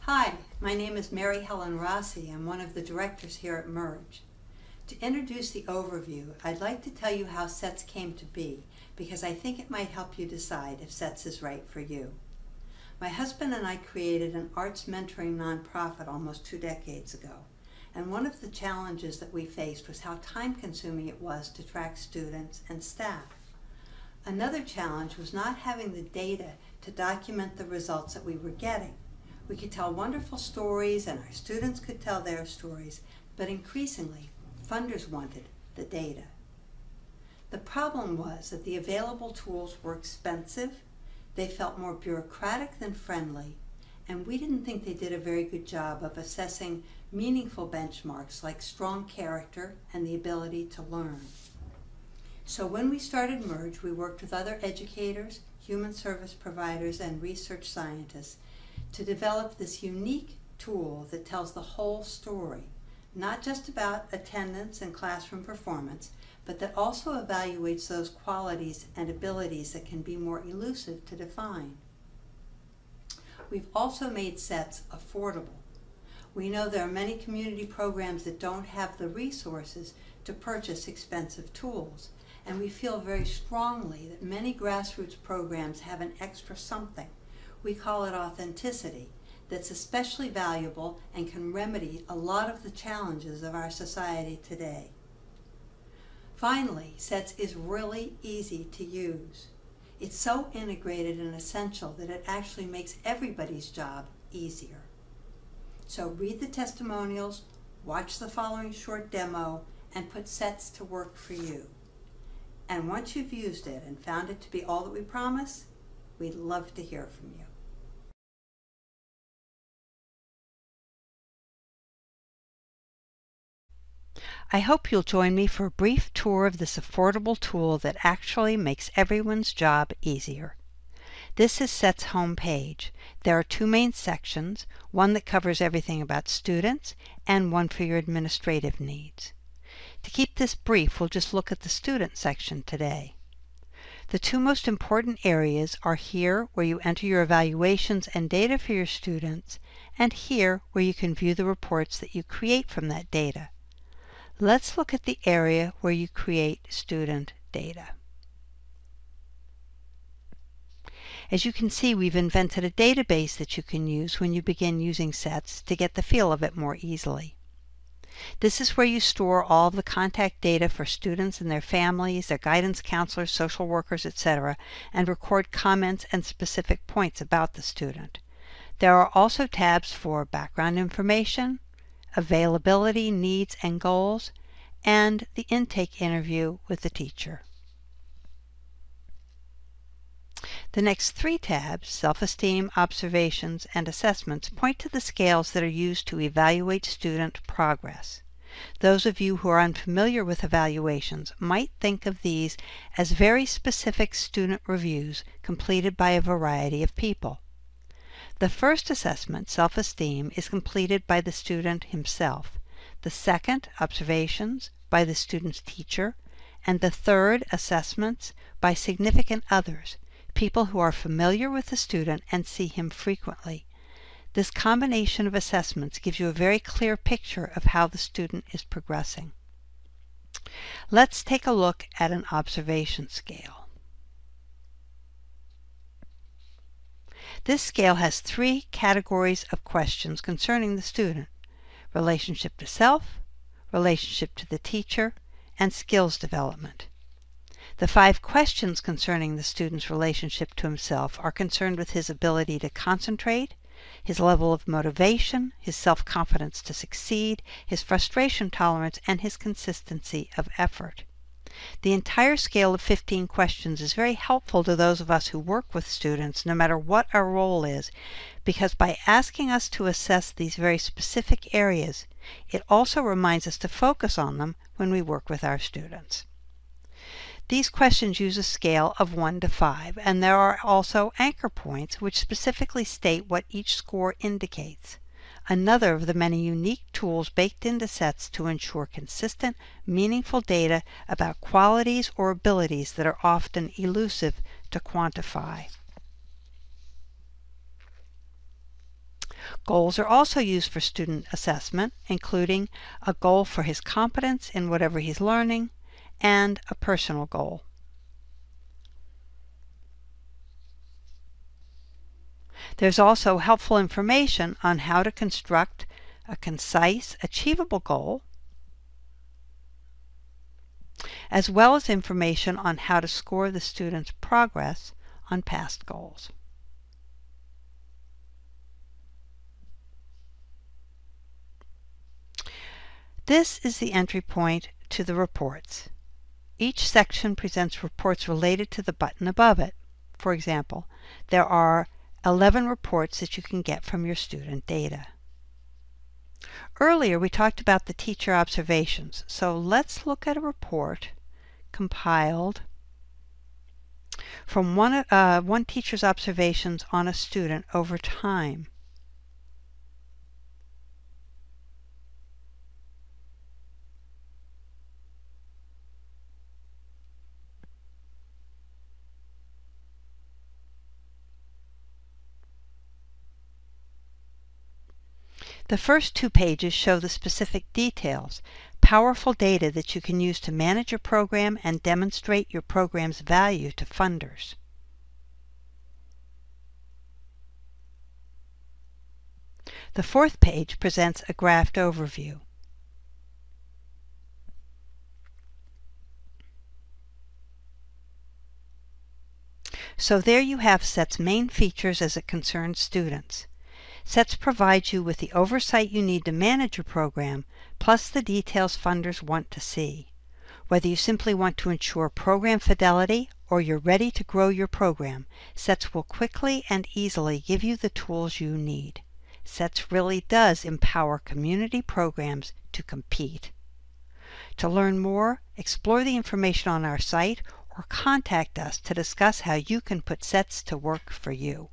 Hi, my name is Mary Helen Rossi. I'm one of the directors here at Merge. To introduce the overview, I'd like to tell you how SETS came to be, because I think it might help you decide if SETS is right for you. My husband and I created an arts mentoring nonprofit almost 2 decades ago, and one of the challenges that we faced was how time-consuming it was to track students and staff. Another challenge was not having the data to document the results that we were getting. We could tell wonderful stories and our students could tell their stories, but increasingly, funders wanted the data. The problem was that the available tools were expensive, they felt more bureaucratic than friendly, and we didn't think they did a very good job of assessing meaningful benchmarks like strong character and the ability to learn. So when we started Merge, we worked with other educators, human service providers, and research scientists to develop this unique tool that tells the whole story, not just about attendance and classroom performance, but that also evaluates those qualities and abilities that can be more elusive to define. We've also made SETS affordable. We know there are many community programs that don't have the resources to purchase expensive tools, and we feel very strongly that many grassroots programs have an extra something. We call it authenticity, that's especially valuable and can remedy a lot of the challenges of our society today. Finally, SETS is really easy to use. It's so integrated and essential that it actually makes everybody's job easier. So read the testimonials, watch the following short demo, and put SETS to work for you. And once you've used it and found it to be all that we promise, we'd love to hear from you. I hope you'll join me for a brief tour of this affordable tool that actually makes everyone's job easier. This is SETS' home page. There are 2 main sections, one that covers everything about students and one for your administrative needs. To keep this brief, we'll just look at the student section today. The 2 most important areas are here where you enter your evaluations and data for your students, and here where you can view the reports that you create from that data. Let's look at the area where you create student data. As you can see, we've invented a database that you can use when you begin using SETS to get the feel of it more easily. This is where you store all of the contact data for students and their families, their guidance counselors, social workers, etc., and record comments and specific points about the student. There are also tabs for background information, availability, needs, and goals, and the intake interview with the teacher. The next 3 tabs, self-esteem, observations, and assessments, point to the scales that are used to evaluate student progress. Those of you who are unfamiliar with evaluations might think of these as very specific student reviews completed by a variety of people. The first assessment, self-esteem, is completed by the student himself. The second, observations, by the student's teacher. And the third, assessments, by significant others, people who are familiar with the student and see him frequently. This combination of assessments gives you a very clear picture of how the student is progressing. Let's take a look at an observation scale. This scale has 3 categories of questions concerning the student: relationship to self, relationship to the teacher, and skills development. The 5 questions concerning the student's relationship to himself are concerned with his ability to concentrate, his level of motivation, his self-confidence to succeed, his frustration tolerance, and his consistency of effort. The entire scale of 15 questions is very helpful to those of us who work with students, no matter what our role is, because by asking us to assess these very specific areas, it also reminds us to focus on them when we work with our students. These questions use a scale of 1 to 5, and there are also anchor points which specifically state what each score indicates. Another of the many unique tools baked into SETS to ensure consistent, meaningful data about qualities or abilities that are often elusive to quantify. Goals are also used for student assessment, including a goal for his competence in whatever he's learning and a personal goal. There's also helpful information on how to construct a concise, achievable goal, as well as information on how to score the student's progress on past goals. This is the entry point to the reports. Each section presents reports related to the button above it. For example, there are 11 reports that you can get from your student data. Earlier we talked about the teacher observations, so let's look at a report compiled from one teacher's observations on a student over time. The first 2 pages show the specific details, powerful data that you can use to manage your program and demonstrate your program's value to funders. The 4th page presents a graphed overview. So there you have SET's main features as it concerns students. SETS provides you with the oversight you need to manage your program, plus the details funders want to see. Whether you simply want to ensure program fidelity or you're ready to grow your program, SETS will quickly and easily give you the tools you need. SETS really does empower community programs to compete. To learn more, explore the information on our site or contact us to discuss how you can put SETS to work for you.